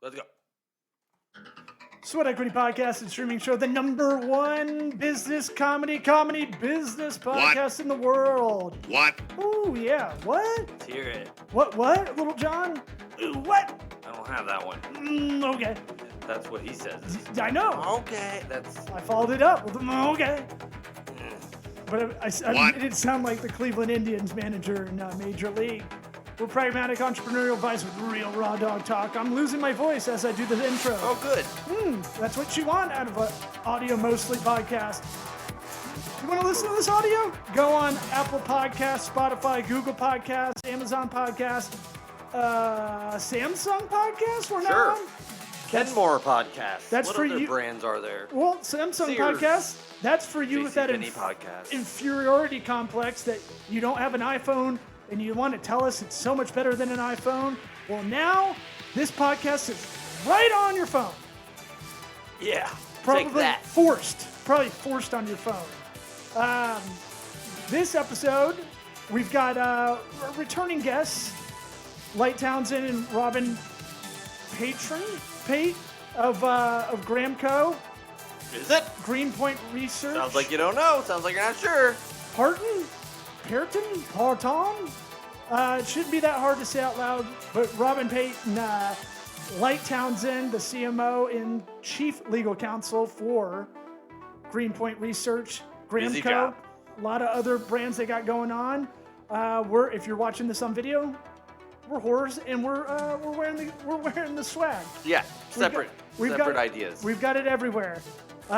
Let's go. Sweat Equity Podcast and streaming show, the #1 business comedy business podcast in the world. What? Oh yeah, what? Let's hear it. What, Little John? Ooh, what? I don't have that one. Okay. That's what he says. I know. Okay, that's... I followed it up with okay. But it didn't sound like the Cleveland Indians manager in Major League. We're pragmatic entrepreneurial advice with real raw dog talk. I'm losing my voice as I do the intro. Oh, good. That's what you want out of an audio mostly podcast. You want to listen to this audio? Go on Apple Podcasts, Spotify, Google Podcasts, Amazon Podcasts, Samsung Podcasts. We're now on. Kenmore Podcast. That's what for other you. brands are there? Well, Samsung Sears. Podcasts. That's for you with that Podcast. inferiority complex that you don't have an iPhone and you want to tell us it's so much better than an iPhone. Well, now this podcast is right on your phone. Yeah. Probably Take that. Probably forced on your phone. This episode, we've got returning guests, Light Townsend and Robin Pate of Gramco. Is it? Greenpoint Research. Sounds like you don't know. Sounds like you're not sure. Parton? It shouldn't be that hard to say out loud, but Robin Pate and Light Townsend, the CMO and Chief Legal Counsel for Greenpoint Research, Busy Gramco, job. a lot of other brands they got going on. If you're watching this on video, we're whores and we're wearing the swag. Yeah. Separate got ideas. We've got it everywhere.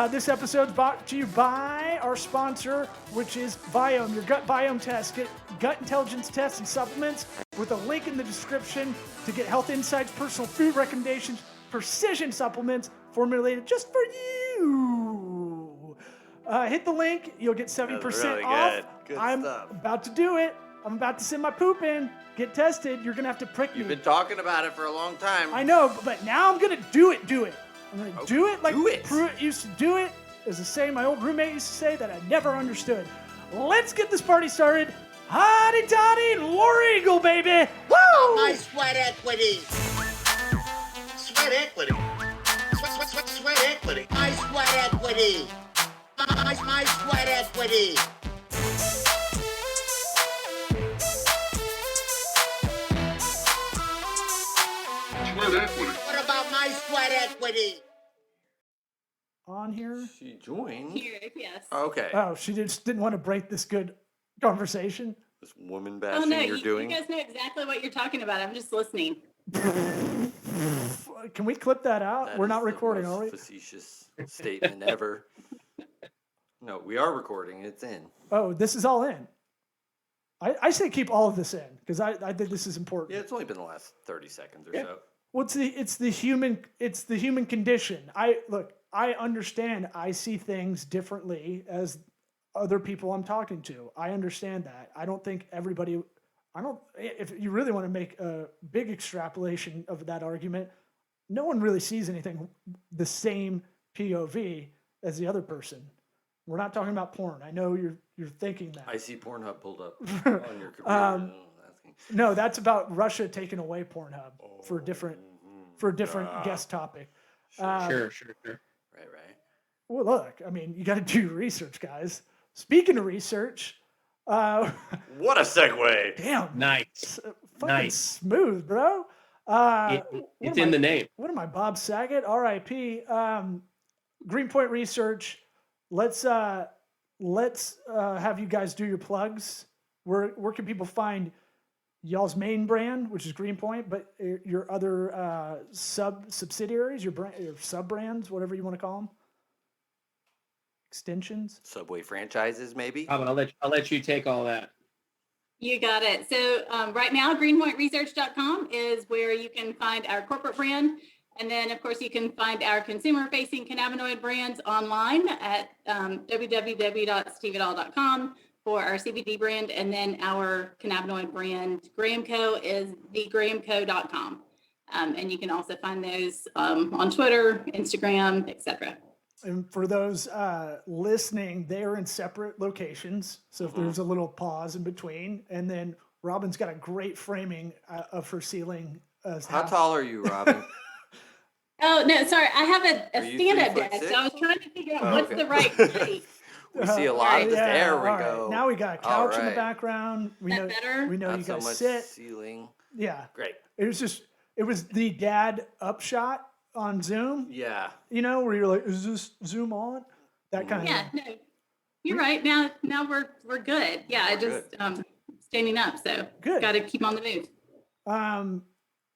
This episode's brought to you by our sponsor, which is Biome, your gut biome test. Get gut intelligence tests and supplements with a link in the description to get health insights, personal food recommendations, precision supplements formulated just for you. Hit the link. You'll get 70% really off. good. Good I'm stuff. about to do it. I'm about to send my poop in. Get tested. You're going to have to prick You've me. been talking about it for a long time. I know, but now I'm going to do it. I'm going to do it like do it. Pruitt used to do it. As a saying my old roommate used to say that I never understood. Let's get this party started. Hotty toddy, War Eagle, baby. Woo! My sweat equity. Sweat equity. Sweat equity. My sweat equity. My sweat equity. Sweat equity. What about my sweat equity? On here. She joined. Here, yes. Okay. Oh, she just didn't want to break this good conversation. This woman Oh bashing no, you're doing. you guys know exactly what you're talking about. I'm just listening. Can we clip that out? That We're is not the recording, most are we? Facetious statement ever. No, we are recording. It's in. Oh, this is all in. I say keep all of this in because I think this is important. Yeah, it's only been the last 30 seconds or Yeah. so. Well, it's the human condition. I understand. I see things differently as other people I'm talking to. I understand that. I don't think everybody. If you really want to make a big extrapolation of that argument, no one really sees anything the same POV as the other person. We're not talking about porn. I know you're thinking that. I see Pornhub pulled up on your computer. No, that's about Russia taking away Pornhub for a different guest topic. Sure. Right. Well, look, I mean, you got to do your research, guys. Speaking of research, What a segue. damn, Nice. fucking Nice. smooth, bro. It's in the name. What am I, Bob Saget? R.I.P. Greenpoint Research. Let's have you guys do your plugs. Where can people find y'all's main brand, which is Greenpoint, but your other subsidiaries, your sub brands, whatever you want to call them, extensions. Subway franchises, maybe? Robin, I'll let you take all that. You got it. So right now, greenpointresearch.com is where you can find our corporate brand. And then, of course, you can find our consumer-facing cannabinoid brands online at www.steveitall.com for our CBD brand. And then our cannabinoid brand, Gramco, is thegramco.com. And you can also find those on Twitter, Instagram, etc. And for those listening, they are in separate locations. So if there's a little pause in between, and then Robin's got a great framing of her ceiling. How tall are you, Robin? Oh, no, sorry. I have Are a you stand-up 3'6"? desk. So I was trying to figure out Oh, what's okay. the right height. We see a lot of this. There we all right. go. Now we got a All couch in the right. background. We Is know that better? we know Not you so guys much sit. ceiling. Yeah. Great. It was the dad upshot on Zoom, Yeah. where you're like, is this Zoom on? That kind Yeah, of no, you're right. Now we're good. Yeah, I We're just standing up, so Good. got to keep on the move.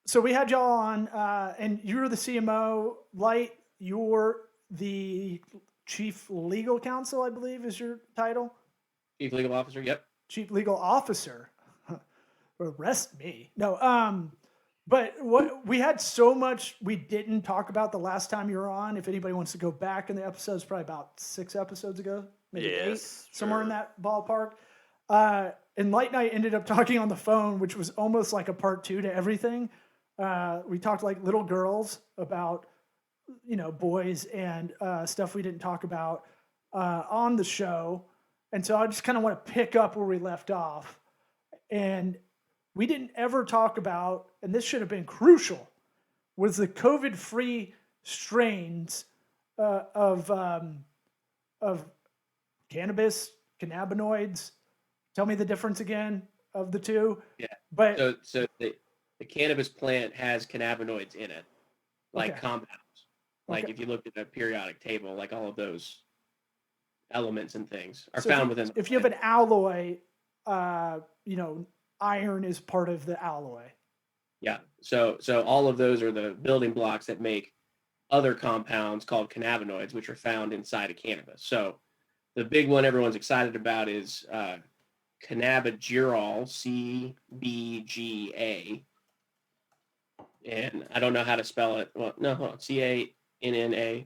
So we had y'all on, and you're the CMO. Light, you're the chief legal counsel, I believe is your title. Chief Legal Officer. Yep. Chief legal officer. Arrest me. No, but what we had so much we didn't talk about the last time you were on. If anybody wants to go back in the episodes, probably about 6 episodes ago, maybe 8, somewhere in that ballpark. And Light and I ended up talking on the phone, which was almost like a part 2 to everything. We talked like little girls about, boys and stuff we didn't talk about on the show. And so I just kind of want to pick up where we left off. And we didn't ever talk about, and this should have been crucial, was the COVID-free strains of cannabis, cannabinoids. Tell me the difference again of the two. Yeah. But So the cannabis plant has cannabinoids in it, like Okay. compounds. Like Okay. if you looked at a periodic table, like all of those elements and things are so found within. if you have an alloy, iron is part of the alloy. Yeah. So all of those are the building blocks that make other compounds called cannabinoids, which are found inside of cannabis. So the big one everyone's excited about is cannabigerol, CBGA. And I don't know how to spell it. Well, no, hold on. CANNABIGEROL.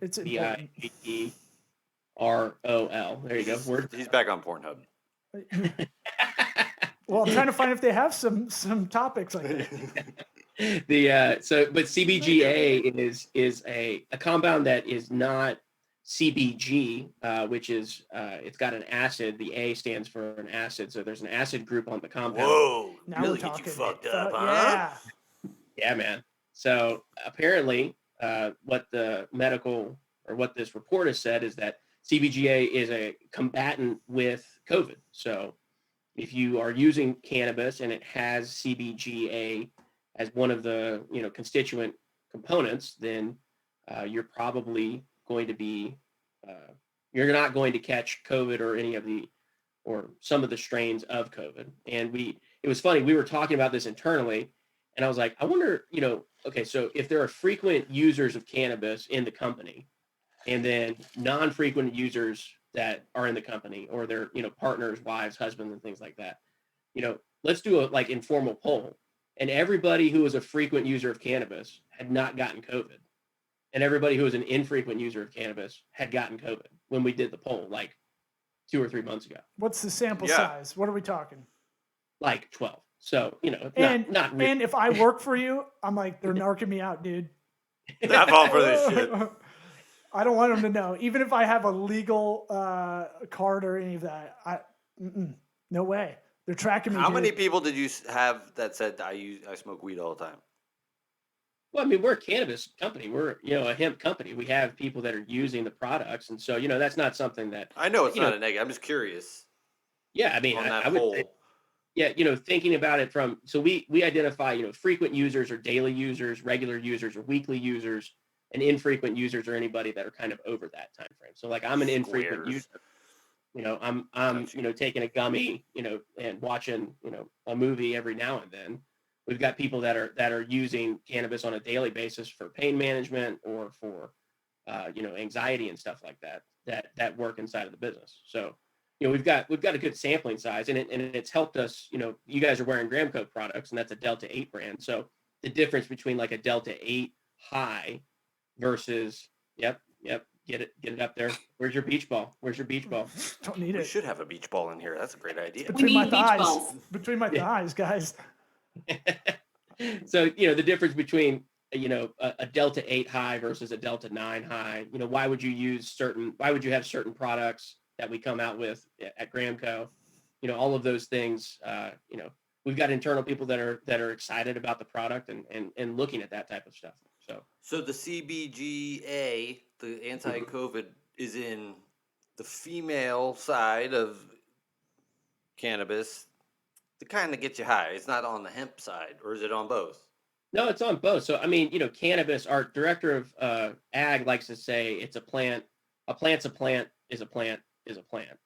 There you go. He's back on Pornhub. Well, I'm trying to find if they have some topics like that. But CBGA is a compound that is not CBG, which is it's got an acid. The A stands for an acid, so there's an acid group on the compound. Whoa! Now Really we're get you talking. fucked up, huh? Yeah. Yeah, man. So apparently, what the medical or what this report has said is that CBGA is a combatant with COVID. So if you are using cannabis and it has CBGA as one of the constituent components, then you're probably going to be you're not going to catch COVID or some of the strains of COVID. And it was funny, we were talking about this internally, and I was like, I wonder, okay, so if there are frequent users of cannabis in the company, and then non-frequent users that are in the company, or their partners, wives, husbands, and things like that, let's do a like informal poll, and everybody who was a frequent user of cannabis had not gotten COVID, and everybody who was an infrequent user of cannabis had gotten COVID when we did the poll like 2 or 3 months ago. What's the sample Yeah. size? What are we talking? Like 12. So not really. And if I work for you, I'm like, they're narking me out, dude. Not fall for this shit. I don't want them to know. Even if I have a legal card or any of that, no way. They're tracking me. How dude. many people did you have that said I smoke weed all the time? Well, I mean, we're a cannabis company. We're a hemp company. We have people that are using the products, and so that's not something that I know it's not a negative. I'm just curious. Yeah, I mean, On that I would whole. say, yeah, thinking about it so we identify frequent users or daily users, regular users or weekly users, and infrequent users are anybody that are kind of over that time frame. So like I'm an infrequent Squares. user. I'm Gotcha. taking a gummy, and watching, a movie every now and then. We've got people that are using cannabis on a daily basis for pain management or for anxiety and stuff like that work inside of the business. So we've got a good sampling size, and it's helped us. You guys are wearing Gramco products, and that's a Delta 8 brand. So the difference between like a Delta 8 high versus get it up there. Where's your beach ball? Don't need We it. should have a beach ball in here. That's a great idea. Between my need beach thighs. balls. Between my thighs, guys. So the difference between a Delta 8 high versus a Delta 9 high, why would you have certain products that we come out with at Gramco, all of those things, we've got internal people that are excited about the product and looking at that type of stuff. So the CBGA, the anti-COVID, is in the female side of cannabis to kind of get you high. It's not on the hemp side, or is it on both? No, it's on both. So, I mean, cannabis, our director of ag likes to say it's a plant. A plant's a plant is a plant is a plant.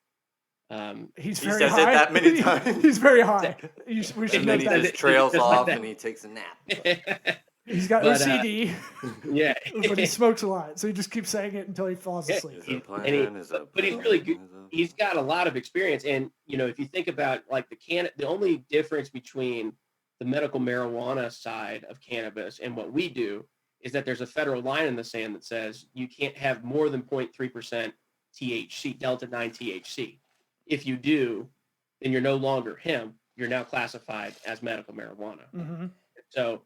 He's He very says high. it that many times. He's very high. We should And note then he that. just trails Just like off that. and he takes a nap. He's got But, OCD, yeah. but he smokes a lot, so he just keeps saying it until he falls Yeah, asleep. Is a plan, and is a but he's plan, really good. is a- He's got a lot of experience, and if you think about like the only difference between the medical marijuana side of cannabis and what we do is that there's a federal line in the sand that says you can't have more than 0.3% THC, Delta 9 THC. If you do, then you're no longer hemp. You're now classified as medical marijuana. Mm-hmm. So,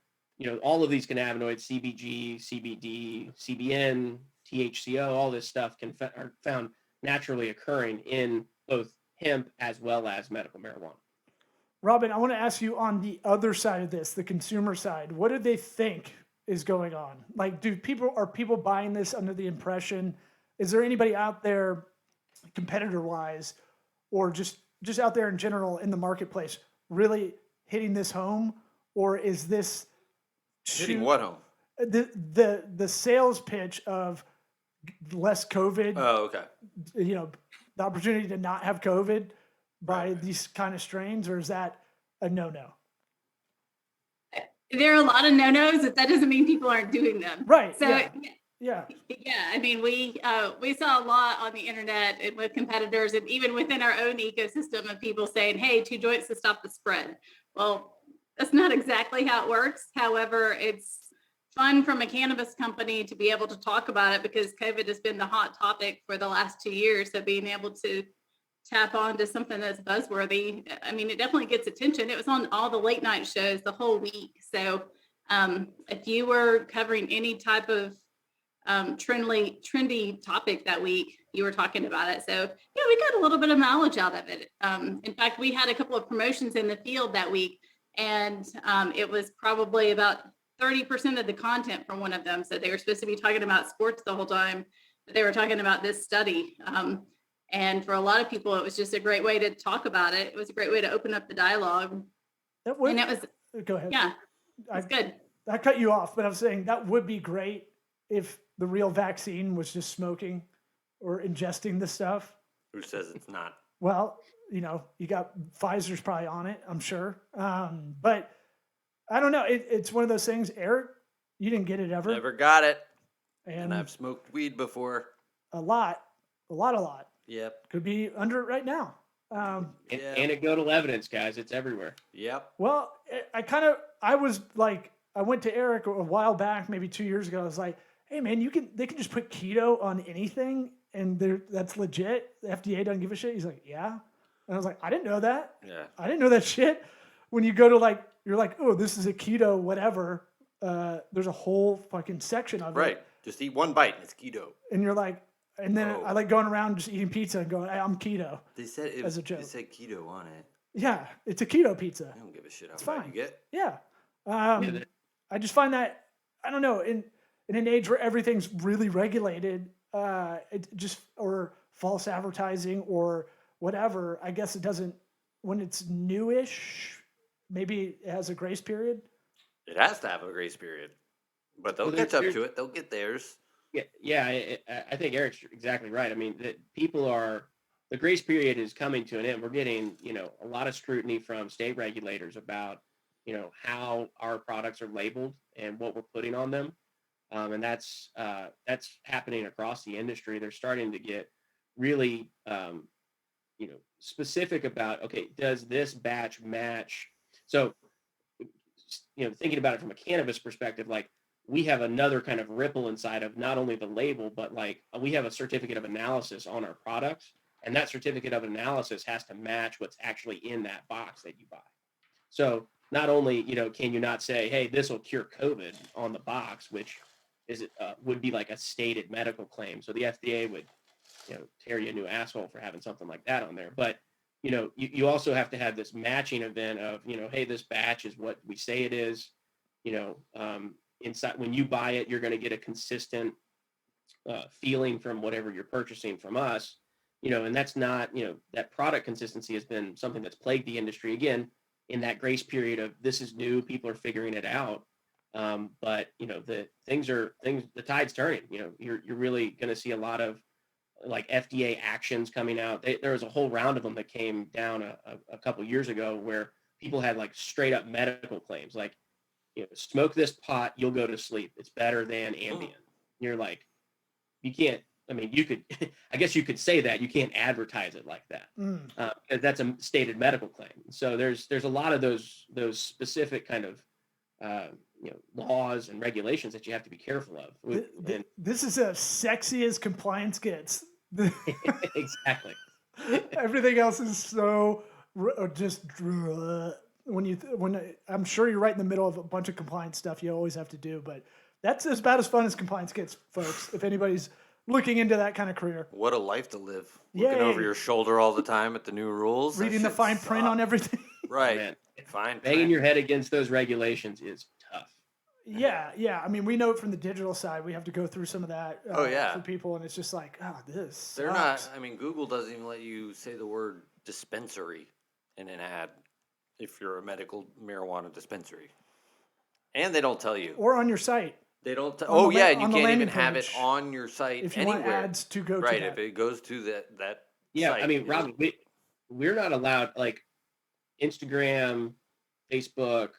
all of these cannabinoids, CBG, CBD, CBN, THCO, all this stuff are found naturally occurring in both hemp as well as medical marijuana. Robin, I want to ask you on the other side of this, the consumer side. What do they think is going on? Like, are people buying this under the impression? Is there anybody out there, competitor-wise, or just out there in general in the marketplace, really hitting this home, or is this Hitting what home? the sales pitch of less COVID? Oh, okay. The opportunity to not have COVID by these kind of strains, or is that a no-no? There are a lot of no-nos, but that doesn't mean people aren't doing them. Right. So Yeah. I mean, we saw a lot on the internet and with competitors and even within our own ecosystem of people saying, hey, 2 joints to stop the spread. Well, that's not exactly how it works. However, it's fun from a cannabis company to be able to talk about it because COVID has been the hot topic for the last 2 years. So being able to tap onto something that's buzzworthy, I mean, it definitely gets attention. It was on all the late night shows the whole week. So if you were covering any type of trendy topic that week, you were talking about it. So yeah, we got a little bit of knowledge out of it. In fact, we had a couple of promotions in the field that week, and it was probably about 30% of the content from one of them. So they were supposed to be talking about sports the whole time, but they were talking about this study. And for a lot of people, it was just a great way to talk about it. It was a great way to open up the dialogue. That would, And it was, go ahead. yeah, it's good. I cut you off, but I'm saying that would be great if the real vaccine was just smoking or ingesting the stuff. Who says it's not? Well, you got Pfizer's probably on it, I'm sure. But I don't know. It's one of those things. Eric, you didn't get it ever. Never got it. And And I've smoked weed before. a lot. Yep. Could be under it right now. Yeah. Anecdotal evidence, guys. It's everywhere. Yep. Well, I went to Eric a while back, maybe 2 years ago. I was like, hey man, they can just put keto on anything and that's legit. The FDA doesn't give a shit. He's like, yeah. And I was like, I didn't know that. Yeah. I didn't know that shit. When you go to you're like, oh, this is a keto, whatever. There's a whole fucking section of it. Right. Just eat one bite and it's keto. And you're like, and then Oh. I like going around just eating pizza and going, I'm keto. They said As a joke. They said keto on it. Yeah, it's a keto pizza. I don't give a shit how It's fat fine. you get. Yeah. Yeah, I just find that, I don't know, in an age where everything's really regulated, or false advertising or whatever, I guess it doesn't, when it's newish, maybe it has a grace period. It has to have a grace period, but they'll Well, catch up there's- to it. They'll get theirs. Yeah. I think Eric's exactly right. I mean, the grace period is coming to an end. We're getting, a lot of scrutiny from state regulators about, how our products are labeled and what we're putting on them. And that's happening across the industry. They're starting to get really, specific about, okay, does this batch match? So, thinking about it from a cannabis perspective, like we have another kind of ripple inside of not only the label, but we have a certificate of analysis on our products. And that certificate of analysis has to match what's actually in that box that you buy. So not only, can you not say, hey, this will cure COVID on the box, which would be like a stated medical claim. So the FDA would, tear you a new asshole for having something like that on there. But, you also have to have this matching event of, hey, this batch is what we say it is. inside when you buy it, you're going to get a consistent feeling from whatever you're purchasing from us, and that's not, that product consistency has been something that's plagued the industry again in that grace period of this is new, people are figuring it out. But the the tide's turning. You're really going to see a lot of like FDA actions coming out. There was a whole round of them that came down a couple years ago where people had like straight up medical claims, like, smoke this pot, you'll go to sleep. It's better than Ambien. You're like, you can't. I mean, you could. I guess you could say that. You can't advertise it like that. Because that's a stated medical claim. So there's a lot of those specific kind of laws and regulations that you have to be careful of. This is as sexy as compliance gets. Exactly. Everything else is so just when I'm sure you're right in the middle of a bunch of compliance stuff you always have to do, but that's about as fun as compliance gets, folks. If anybody's looking into that kind of career, what a life to live! Looking over your shoulder all the time at the new rules, reading the fine print on everything. Right, man. Fine. Banging your head against those regulations is tough. Yeah. I mean, we know it from the digital side. We have to go through some of that for people, and it's just like, this They're sucks. not. I mean, Google doesn't even let you say the word dispensary in an ad if you're a medical marijuana dispensary, and they don't tell you. Or on your site. They don't. On the and you on the can't landing even have it page, on your site if you anywhere. want ads to go right, to if that. it goes to that. Yeah, site, I mean, Robbie, we're not allowed like Instagram, Facebook,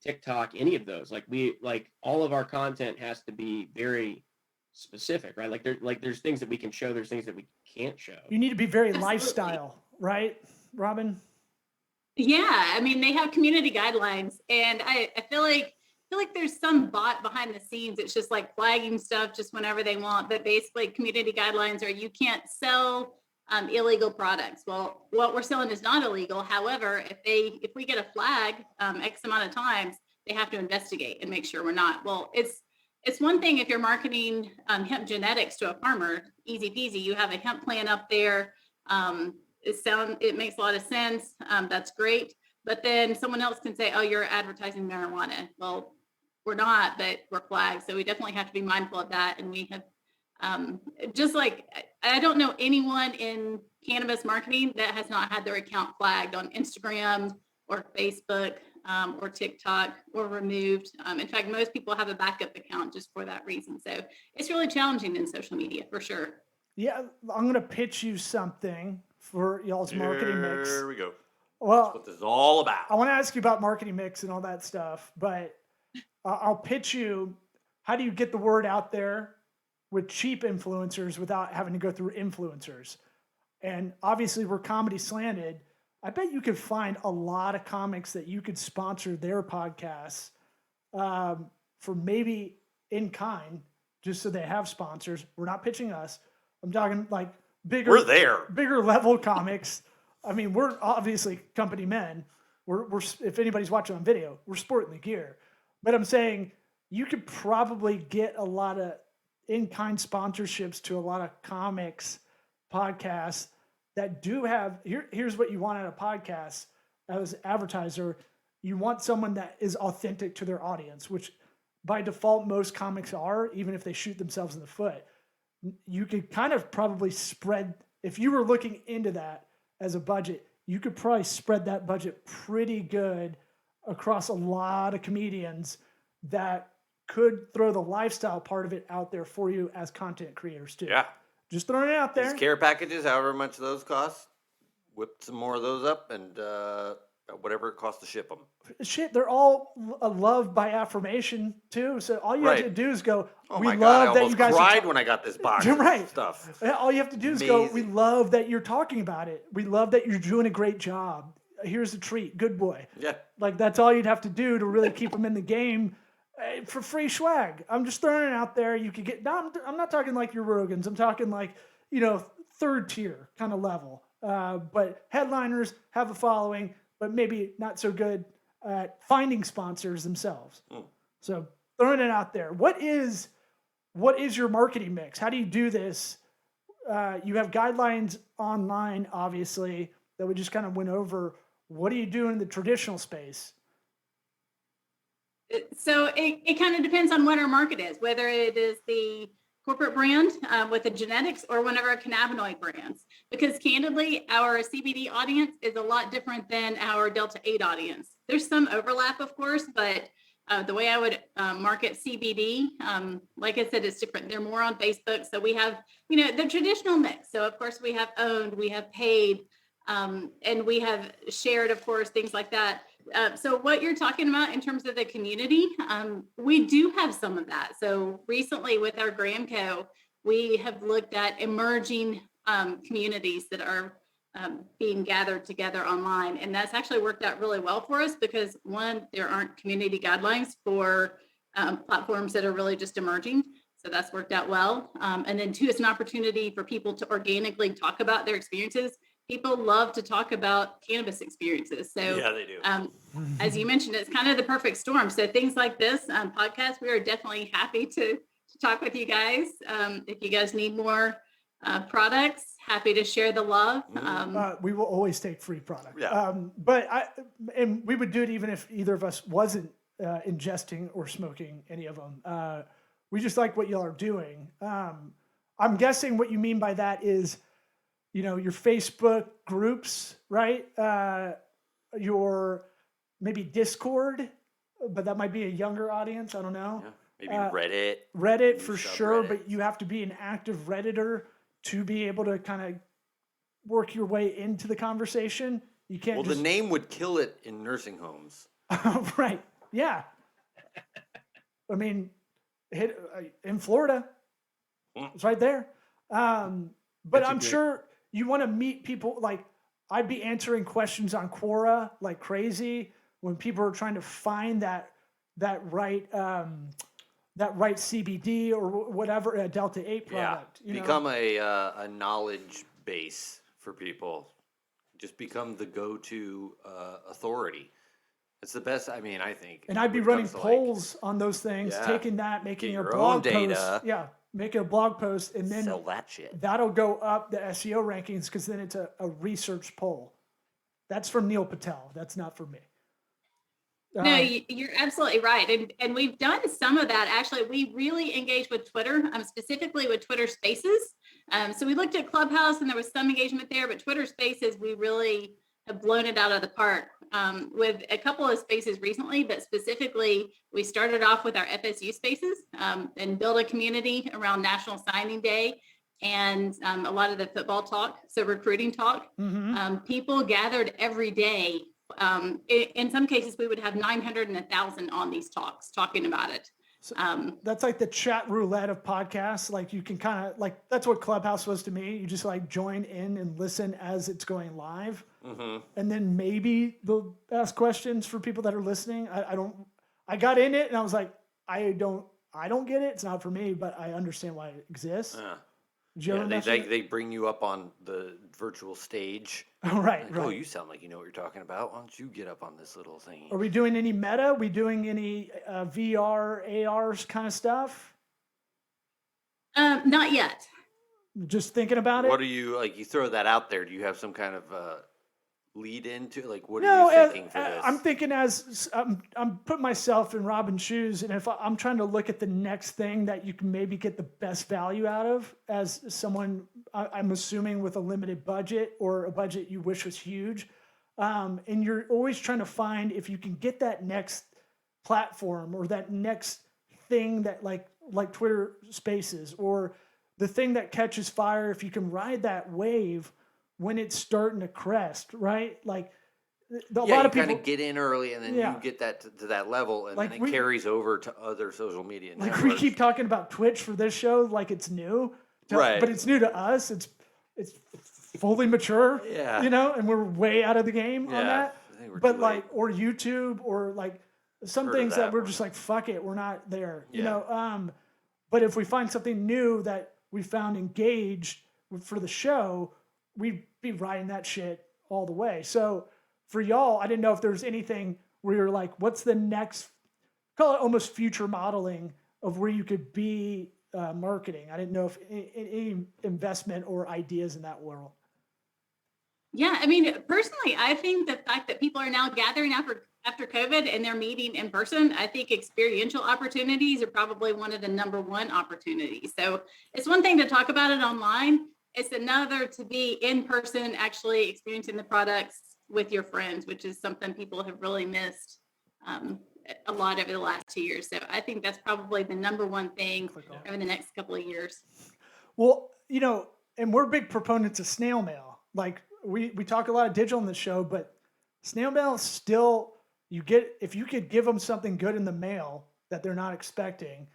TikTok, any of those. Like all of our content has to be very specific, right? There's things that we can show, there's things that we can't show. You need to be very Absolutely. lifestyle, right, Robin? Yeah, I mean, they have community guidelines, and I feel like there's some bot behind the scenes. It's just like flagging stuff just whenever they want. But basically, community guidelines are you can't sell illegal products. Well, what we're selling is not illegal. However, if we get a flag X amount of times, they have to investigate and make sure we're not. Well, it's one thing if you're marketing hemp genetics to a farmer, easy peasy. You have a hemp plant up there. It makes a lot of sense. That's great. But then someone else can say, oh, you're advertising marijuana. Well, we're not, but we're flagged. So we definitely have to be mindful of that. And we have just like, I don't know anyone in cannabis marketing that has not had their account flagged on Instagram or Facebook or TikTok or removed. In fact, most people have a backup account just for that reason. So it's really challenging in social media for sure. Yeah, I'm going to pitch you something for y'all's marketing mix. Here we go. Well, That's what this is all about. I want to ask you about marketing mix and all that stuff, but I'll pitch you, how do you get the word out there with cheap influencers without having to go through influencers? And obviously we're comedy slanted. I bet you could find a lot of comics that you could sponsor their podcasts for maybe in kind, just so they have sponsors. We're not pitching us. I'm talking like We're there. bigger level comics. I mean, we're obviously company men. We're if anybody's watching on video, we're sporting the gear. But I'm saying you could probably get a lot of in-kind sponsorships to a lot of comics podcasts that do have. Here's what you want out of podcasts as an advertiser. You want someone that is authentic to their audience, which by default most comics are, even if they shoot themselves in the foot. You could kind of probably spread, if you were looking into that as a budget, you could probably spread that budget pretty good across a lot of comedians that could throw the lifestyle part of it out there for you as content creators too. Yeah. Just throwing it out there. These care packages, however much those cost, whip some more of those up and whatever it costs to ship them. Shit, they're all loved by affirmation too. So all you have to do is go, Oh we my love God, I that you almost guys cried when I got this box You're of right. stuff. All you have to do is go, we Amazing. love that you're talking about it. We love that you're doing a great job. Here's a treat. Good boy. Yeah. Like that's all you'd have to do to really keep them in the game for free swag. I'm just throwing it out there. You could get, I'm not talking like your Rogans. I'm talking like, third tier kind of level. But headliners have a following, but maybe not so good at finding sponsors themselves. So throwing it out there. What is your marketing mix? How do you do this? You have guidelines online, obviously, that we just kind of went over. What do you do in the traditional space? So it kind of depends on what our market is, whether it is the corporate brand with the genetics or one of our cannabinoid brands. Because candidly, our CBD audience is a lot different than our Delta 8 audience. There's some overlap, of course, but the way I would market CBD, like I said, it's different. They're more on Facebook. So we have, the traditional mix. So of course we have owned, we have paid, and we have shared, of course, things like that. So what you're talking about in terms of the community, we do have some of that. So recently with our Gramco, we have looked at emerging communities that are being gathered together online. And that's actually worked out really well for us because one, there aren't community guidelines for platforms that are really just emerging. So that's worked out well. And then two, it's an opportunity for people to organically talk about their experiences. People love to talk about cannabis experiences. So Yeah, they do. as you mentioned, it's kind of the perfect storm. So things like this podcast, we are definitely happy to talk with you guys. If you guys need more products, happy to share the love. We will always take free product. Yeah. And we would do it even if either of us wasn't ingesting or smoking any of them. We just like what y'all are doing. I'm guessing what you mean by that is, your Facebook groups, right? Your maybe Discord, but that might be a younger audience. I don't know. Yeah. Maybe Reddit. Reddit for sure, subreddit. but you have to be an active Redditor to be able to kind of work your way into the conversation. You can't. Well, just... the name would kill it in nursing homes. Right. Yeah. I mean, in Florida, it's right there. But I'm sure you want to meet people. Like, I'd be answering questions on Quora like crazy when people are trying to find that right CBD or whatever, a Delta 8 product. Become a knowledge base for people. Just become the go-to authority. It's the best. I mean, I think. And I'd be running polls on those things, taking that, making a blog post. Yeah, making a blog post, and then sell that shit. That'll go up the SEO rankings because then it's a research poll. That's from Neil Patel. That's not for me. No, you're absolutely right. And we've done some of that. Actually, we really engaged with Twitter, specifically with Twitter Spaces. So we looked at Clubhouse and there was some engagement there, but Twitter Spaces, we really have blown it out of the park with a couple of spaces recently, but specifically we started off with our FSU spaces and built a community around National Signing Day and a lot of the football talk, so recruiting talk. People gathered every day. In some cases, we would have 900 and 1,000 on these talks talking about it. So that's like the chat roulette of podcasts. Like you can kind of that's what Clubhouse was to me. You just like join in and listen as it's going live. And then maybe they'll ask questions for people that are listening. I got in it and I was like, I don't get it. It's not for me, but I understand why it exists. They bring you up on the virtual stage. Right. Oh, you sound like you know what you're talking about. Why don't you get up on this little thing? Are we doing any meta? Are we doing any VR, AR kind of stuff? Not yet. Just thinking about it. What are you like? You throw that out there. Do you have some kind of lead into like? What are you thinking for this? I'm thinking as I'm putting myself in Robin's shoes, and if I'm trying to look at the next thing that you can maybe get the best value out of, as someone I'm assuming with a limited budget or a budget you wish was huge, and you're always trying to find if you can get that next platform or that next thing that like Twitter Spaces or the thing that catches fire. If you can ride that wave when it's starting to crest, right? Like a lot of people kind of get in early and then you get that to that level and then it carries over to other social media networks. We keep talking about Twitch for this show like it's new, right? But it's new to us. It's fully mature, yeah. And we're way out of the game on that. But like, or YouTube or like some things that we're just like, fuck it, we're not there, But if we find something new that we found engaged for the show, we'd be riding that shit all the way. So for y'all, I didn't know if there's anything where you're like, what's the next, call it almost future modeling of where you could be marketing. I didn't know if any investment or ideas in that world. Yeah, I mean, personally, I think the fact that people are now gathering after COVID and they're meeting in person, I think experiential opportunities are probably one of the number one opportunities. So it's one thing to talk about it online. It's another to be in person, actually experiencing the products with your friends, which is something people have really missed a lot over the last 2 years. So I think that's probably the number one thing over the next couple of years. Well, and we're big proponents of snail mail. Like we talk a lot of digital in the show, but snail mail is still, if you could give them something good in the mail that they're not expecting,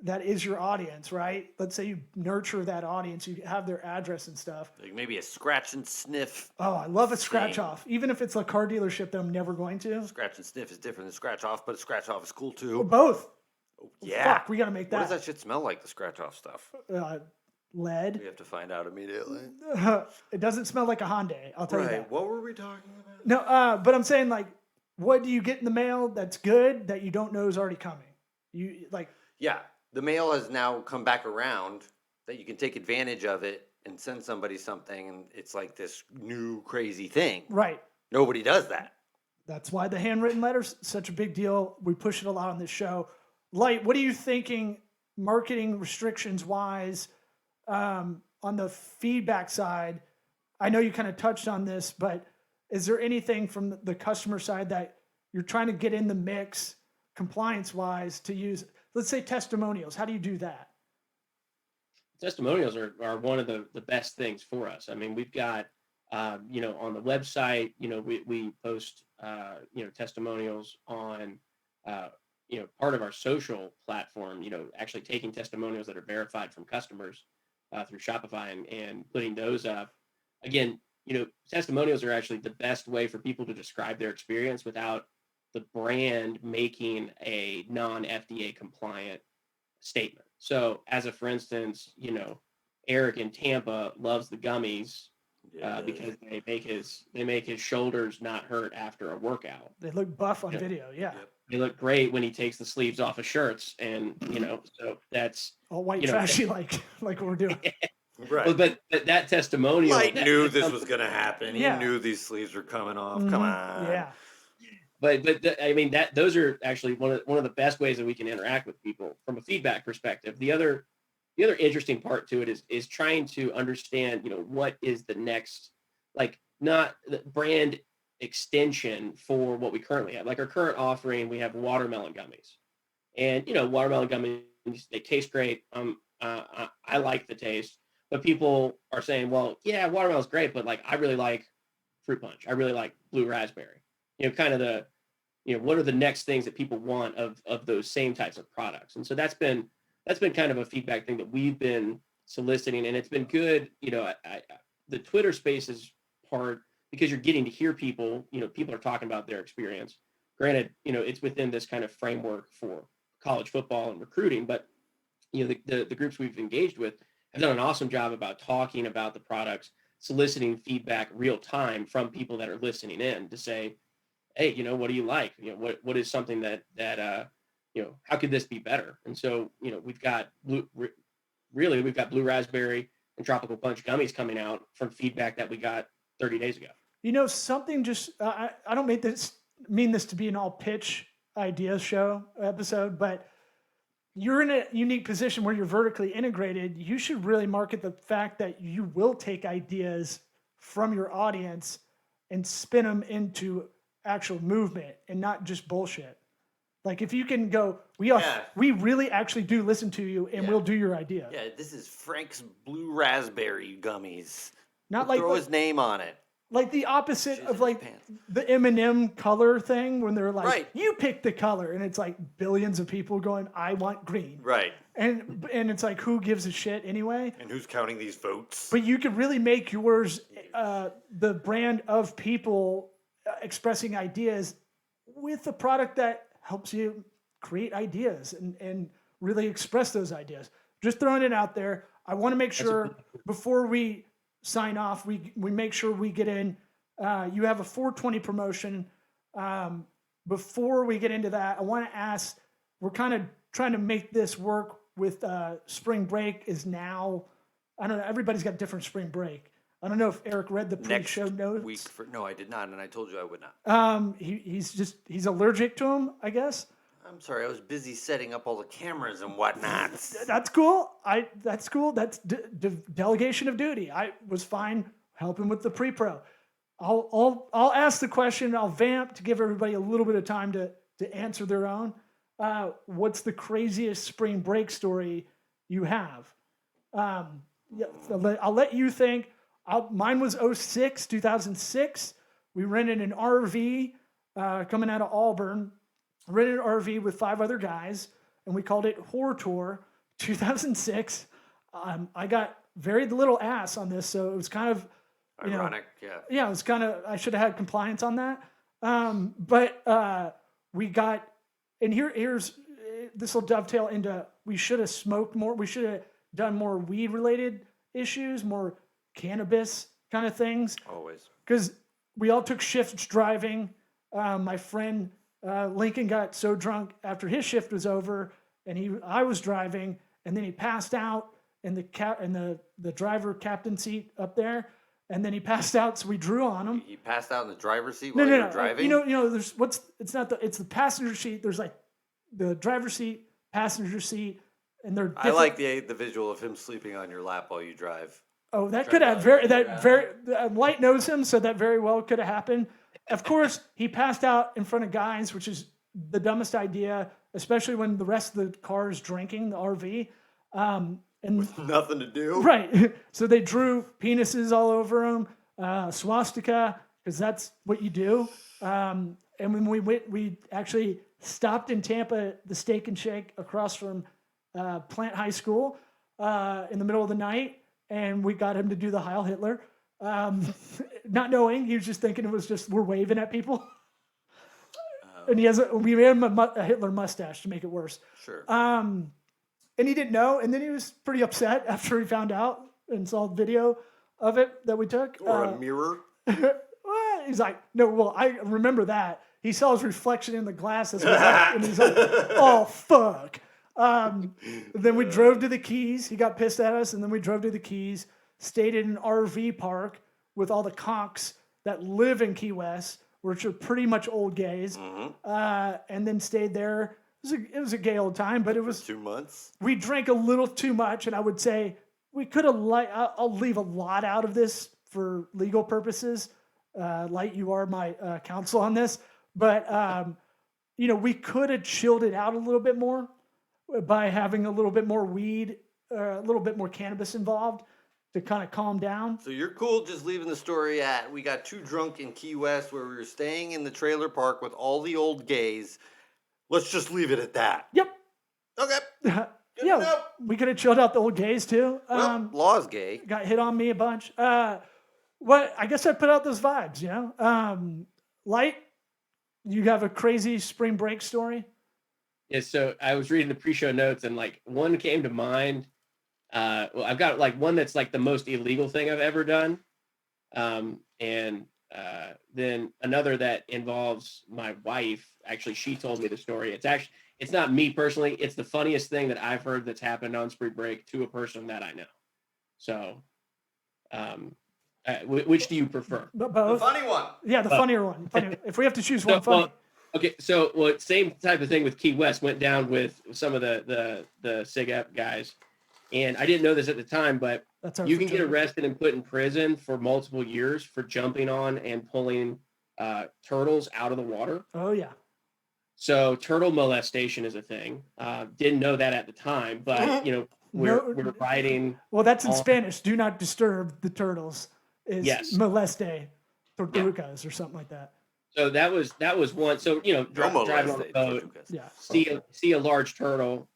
that is your audience, right? Let's say you nurture that audience, you have their address and stuff. Like maybe a scratch and sniff. Oh, I love a scratch off. Even if it's a car dealership that I'm never going to. Scratch and sniff is different than scratch off, but a scratch off is cool Or too. both. Yeah. Fuck, we got to make What that. does that shit smell like, the scratch off stuff? Lead. We have to find out immediately. It doesn't smell like a Hyundai, I'll tell you that. What were we talking about? No, but I'm saying, like, what do you get in the mail that's good that you don't know is already coming? Yeah, the mail has now come back around that you can take advantage of it and send somebody something, and it's like this new crazy thing. Right. Nobody does that. That's why the handwritten letter's such a big deal. We push it a lot on this show. Light, what are you thinking marketing restrictions wise on the feedback side? I know you kind of touched on this, but is there anything from the customer side that you're trying to get in the mix compliance wise to use? Let's say testimonials. How do you do that? Testimonials are one of the best things for us. I mean, we've got, on the website, we post, testimonials on, part of our social platform, actually taking testimonials that are verified from customers through Shopify and putting those up. Again, testimonials are actually the best way for people to describe their experience without the brand making a non-FDA compliant statement. So for instance, Eric in Tampa loves the gummies because they make his shoulders not hurt after a workout. They look buff on video. Yeah. Yep. They look great when he takes the sleeves off of shirts, and so that's all white trashy like we're doing. Right. But that testimonial, Light knew this was going to happen. Yeah. He knew these sleeves were coming off. Come on. Yeah. But I mean those are actually one of the best ways that we can interact with people from a feedback perspective. The other interesting part to it is trying to understand, what is the next, like, not the brand extension for what we currently have. Like our current offering, we have watermelon gummies, and watermelon gummies, they taste great. I like the taste, but people are saying, well, yeah, watermelon's great, but like I really like fruit punch. I really like blue raspberry. Kind of what are the next things that people want of those same types of products. And so that's been kind of a feedback thing that we've been soliciting, and it's been good. The Twitter Spaces part, because you're getting to hear people, people are talking about their experience. Granted, it's within this kind of framework for college football and recruiting, but the groups we've engaged with have done an awesome job about talking about the products, soliciting feedback real time from people that are listening in to say, hey, what do you like? What is something that how could this be better? And so, we've got blue raspberry and tropical punch gummies coming out from feedback that we got 30 days ago. Something just, I don't mean this to be an all pitch ideas show episode, but you're in a unique position where you're vertically integrated. You should really market the fact that you will take ideas from your audience and spin them into actual movement and not just bullshit. Like if you can go, we really actually do listen to you and we'll do your idea. Yeah, this is Frank's blue raspberry gummies. Not Throw his name on it. Like the opposite of like pants. the M&M color thing when they're like, Right. you pick the color, and it's like billions of people going, I want green. Right. And it's like, who gives a shit anyway? And who's counting these votes? But you could really make yours the brand of people expressing ideas with a product that helps you create ideas and really express those ideas. Just throwing it out there. I want to make sure before we sign off, we make sure we get in. You have a 420 promotion. Before we get into that, I want to ask, we're kind of trying to make this work with spring break is now. I don't know. Everybody's got different spring break. I don't know if Eric read the Next pre-show notes. week no, I did not, and I told you I would not. He's allergic to him, I guess. I'm sorry, I was busy setting up all the cameras and whatnot. That's cool. That's cool. That's delegation of duty. I was fine helping with the pre-pro. I'll ask the question. I'll vamp to give everybody a little bit of time to answer their own. What's the craziest spring break story you have? Yeah, I'll let you think. Mine was 2006. We rented an RV coming out of Auburn. Rented an RV with 5 other guys, and we called it Horror Tour 2006. I got very little ass on this, so it was kind of ironic. Yeah, it was kind of, I should have had compliance on that. But we got, and here's this will dovetail into, we should have smoked more. We should have done more weed related issues, more cannabis kind of things. Always. Because we all took shifts driving. My friend Lincoln got so drunk after his shift was over, and I was driving, and then he passed out in the driver captain seat up there, and then he passed out, so we drew on him. He passed out in the driver's seat while you were driving? There's it's the passenger seat. There's like the driver's seat, passenger seat, and they're different. I like the visual of him sleeping on your lap while you drive. Oh, that could have Light knows him, so that very well could have happened. Of course, he passed out in front of guys, which is the dumbest idea, especially when the rest of the car is drinking the RV. And with nothing to do. Right. So they drew penises all over him, swastika, because that's what you do. And when we actually stopped in Tampa, the Steak and Shake across from Plant High School in the middle of the night, and we got him to do the Heil Hitler. Not knowing, he was just thinking it was just we're waving at people. And we made him a Hitler mustache to make it worse. Sure. And he didn't know, and then he was pretty upset after he found out and saw the video of it that we took. Or a mirror. Well, he's like, no, well, I remember that. He saw his reflection in the glass as well, and he's like, oh, fuck. Then we drove to the Keys. He got pissed at us, and then we drove to the Keys, stayed in an RV park with all the conks that live in Key West, which are pretty much old gays, and then stayed there. It was a gay old time, but it was 2 months. We drank a little too much, and I would say we could have. I'll leave a lot out of this for legal purposes. Light, you are my counsel on this, but we could have chilled it out a little bit more by having a little bit more weed, a little bit more cannabis involved to kind of calm down. So you're cool just leaving the story at, we got too drunk in Key West where we were staying in the trailer park with all the old gays. Let's just leave it at that. Yep. Okay. Yeah, enough. We could have chilled out the old gays too. Well, Law's gay. Got hit on me a bunch. I guess I put out those vibes, Light, you have a crazy spring break story? Yeah, so I was reading the pre-show notes, and like one came to mind. Well, I've got like one that's like the most illegal thing I've ever done. And then another that involves my wife. Actually, she told me the story. It's not me personally. It's the funniest thing that I've heard that's happened on spring break to a person that I know. So, which do you prefer? Both. The funny one. Yeah, the funnier one. If we have to choose one, funny. Okay, so same type of thing with Key West went down with some of the Sig Ep guys, and I didn't know this at the time, but you can get arrested and put in prison for multiple years for jumping on and pulling turtles out of the water. Oh yeah. So turtle molestation is a thing. Didn't know that at the time, but we're riding. Well, that's in Spanish. Do not disturb the turtles. Yes. Moleste tortugas or something like that. So that was one. So driving on the boat, see a large turtle.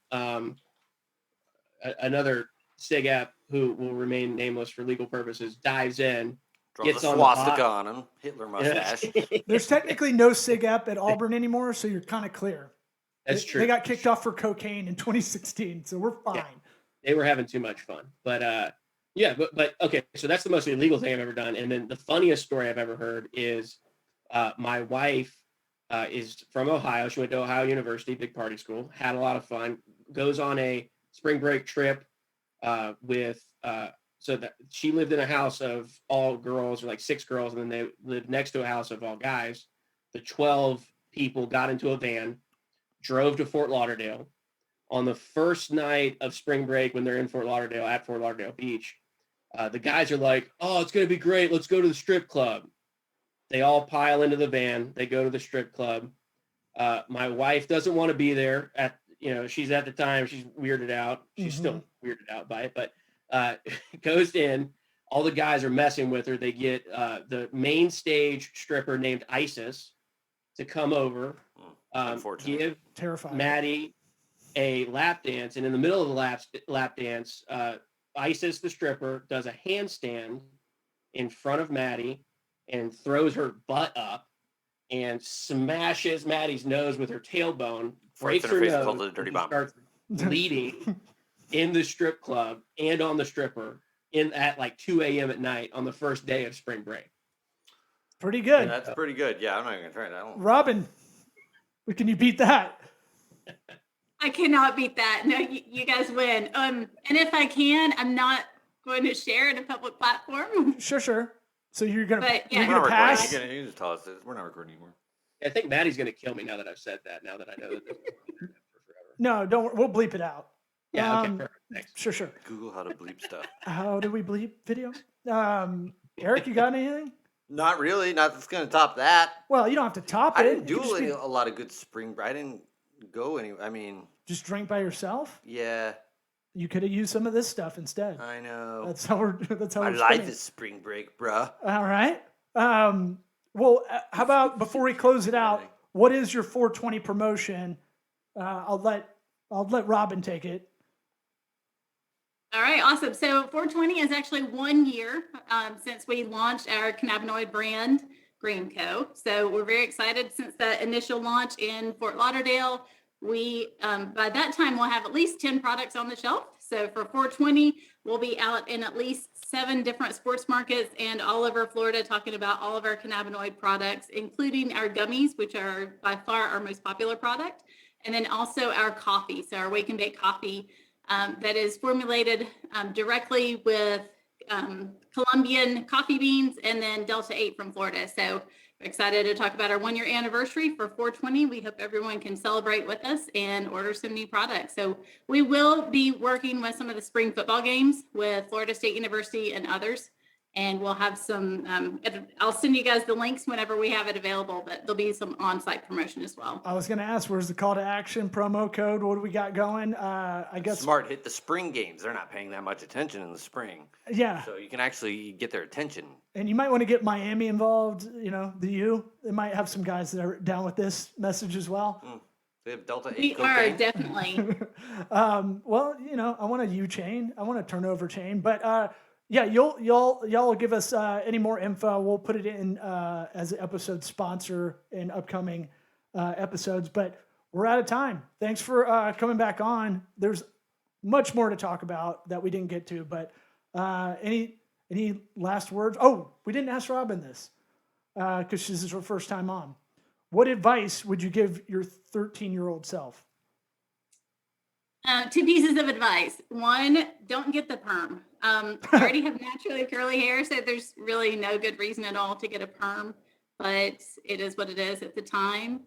Another Sig Ep who will remain nameless for legal purposes dives in. Gets on swastika on him, Hitler mustache. There's technically no Sig Ep at Auburn anymore, so you're kind of clear. That's true. They got kicked off for cocaine in 2016, so we're fine. Yeah, they were having too much fun, but but okay. So that's the most illegal thing I've ever done, and then the funniest story I've ever heard is my wife is from Ohio. She went to Ohio University, big party school. Had a lot of fun. Goes on a spring break trip with so that she lived in a house of all girls, or like 6 girls, and then they lived next to a house of all guys. The 12 people got into a van, drove to Fort Lauderdale. On the first night of spring break, when they're in Fort Lauderdale, at Fort Lauderdale Beach, the guys are like, "Oh, it's going to be great. Let's go to the strip club." They all pile into the van. They go to the strip club. My wife doesn't want to be there. She's at the time, she's weirded out. She's still weirded out by it, but goes in. All the guys are messing with her. They get the main stage stripper named Isis to come over, give Terrifying. Maddie a lap dance, and in the middle of the lap dance, Isis, the stripper, does a handstand in front of Maddie and throws her butt up and smashes Maddie's nose with her tailbone, breaks her nose, called it a dirty bomb. starts bleeding in the strip club and on the stripper at like 2 a.m. at night on the first day of spring break. Pretty good. That's pretty good. Yeah, I'm not even gonna try that. Robin, can you beat that? I cannot beat that. No, you guys win. And if I can, I'm not going to share it in a public platform. Sure. So you're gonna, But, yeah. you're We're gonna not pass. recording. You can just tell us this. We're not recording anymore. I think Maddie's going to kill me now that I've said that, now that I know that this is for forever. No, don't. We'll bleep it out. Yeah, okay, perfect. Thanks. Sure. Google how to bleep stuff. How do we bleep video? Eric, you got anything? Not really. Not that's gonna top that. Well, you don't have to top I it. didn't You do can just be- a lot of good spring. I didn't go any. I mean, Just drink by yourself. yeah, You could have used some of this stuff instead. I know. That's how we're. That's how My we're. life spinning. is spring break, bruh. All right. Well, how about before we close it out, what is your 420 promotion? I'll let Robin take it. All right, awesome. So 420 is actually 1 year since we launched our cannabinoid brand, Graham Co. So we're very excited since the initial launch in Fort Lauderdale. We, by that time, we'll have at least 10 products on the shelf. So for 420, we'll be out in at least 7 different sports markets and all over Florida talking about all of our cannabinoid products, including our gummies, which are by far our most popular product, and then also our coffee. So our wake and bake coffee that is formulated directly with Colombian coffee beans and then Delta 8 from Florida. So we're excited to talk about our 1 year anniversary for 420. We hope everyone can celebrate with us and order some new products. So we will be working with some of the spring football games with Florida State University and others. And we'll have some, I'll send you guys the links whenever we have it available, but there'll be some on-site promotion as well. I was going to ask, where's the call to action promo code? What do we got going? I guess. Smart hit the spring games. They're not paying that much attention in the spring, Yeah. so you can actually get their attention. And you might want to get Miami involved, the U. They might have some guys that are down with this message as well. They have Delta 8 We cocaine. are definitely. Well, I want a U chain. I want a turnover chain. But yeah, y'all give us any more info. We'll put it in as an episode sponsor in upcoming episodes. But we're out of time. Thanks for coming back on. There's much more to talk about that we didn't get to. But any last words? Oh, we didn't ask Robin this because this is her first time on. What advice would you give your 13-year-old self? 2 pieces of advice. 1, don't get the perm. I already have naturally curly hair, so there's really no good reason at all to get a perm, but it is what it is at the time.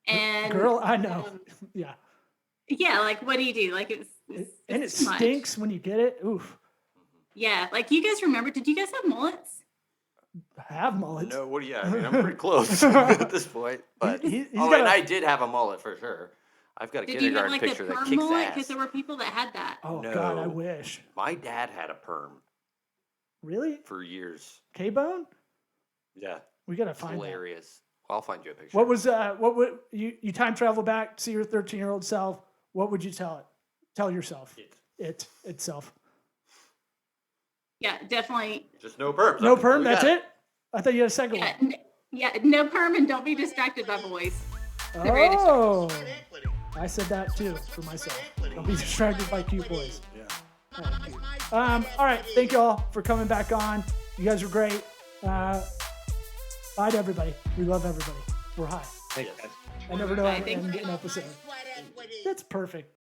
And Girl, I know. Yeah. Yeah, like what do you do? Like it's And it too much. stinks when you get it. Oof. Yeah, like you guys remember, did you guys have mullets? Have mullets. No, what do you? I mean, I'm pretty close at this point. But He's and got I did have a mullet for sure. I've got a Did you have kindergarten like the picture that perm kicks mullet? ass. Because there were people that had that. Oh, God, I No. wish. My dad had a perm Really? for years. K-Bone? Yeah, We got to it's find that. hilarious. I'll find you a picture. What would you time travel back to see your 13-year-old self? What would you tell it? Tell yourself. It itself. Yeah, definitely. Just no perm. No perm, that's it? I thought you had a second Yeah, no perm, and don't be distracted by boys. one. They're very distracting. Oh, I said that too for myself. Don't be distracted by cute boys. Yeah. All right. Thank you all for coming back on. You guys are great. Bye to everybody. We love everybody. We're high. Thanks, guys. I never know Bye, I'm thanks. getting an episode. That's perfect.